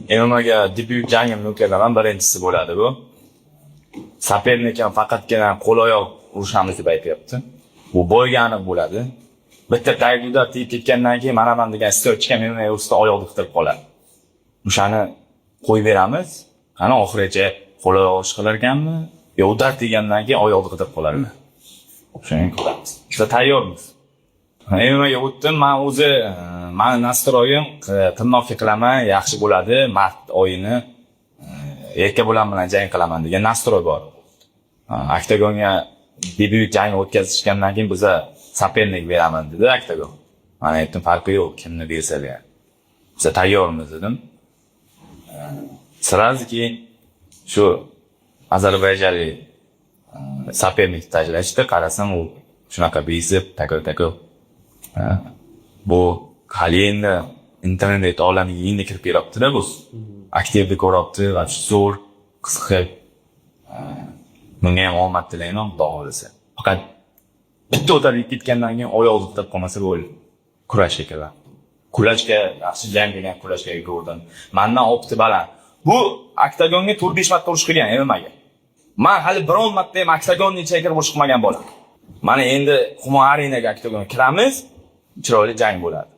MMA'ga debyut jangim o'tkazarman, birinchisi bo'ladi bu. Sapernikam faqatgina qo'l oyoq urishamiz deb aytayapti. Bu bo'lgani bo'ladi. Bitta taygida tiyib ketgandan keyin manaman degan stochka MMA ustida oyoqni qilib qoladi. O'shani qo'yib beramiz. Qani oxirigacha qo'l oyoq qilar ekanmi? Yo udar degandan keyin oyoqni qilib qolarmi? Shuni ko'ramiz. Biz tayyormiz. MMA'ga o'tdim. Men o'zi meni nastroyim tirnoqqa qilaman, yaxshi bo'ladi. Mart oyini yakka bo'lan bilan jang qilaman degan nastroy bor. Oktagonga debyut jang o'tkazishgandan keyin biza sapernik beraman dedi Oktagon. Men aytdim, farqi yo'q, kimni bersalar. Biz tayyormiz dedim. Sразу keyin shu ozarbayjonlik sapernik tajlashdi, qarasam u shunaqa bezib, takir. Bu hali endi internet olamiga endi kirib beribdi-da bu. Aktivni ko'ribdi va zo'r qiziqib. Menga ham omad tilayman, xudo xolisa. Faqat bitta o'tarib ketgandan keyin oyoqni tutib qolmasa bo'ldi. Kurash ekan. Kulashga yaxshi jang degan kulashga ko'rdim. Mendan opti baland. Bu oktagonga 4-5 marta urush qilgan MMA'ga. Men hali biron marta ham oktagonning ichiga kirib urush qilmagan bo'laman. Mana endi Humo Arenaga oktagonga kiramiz, chiroyli jang bo'ladi.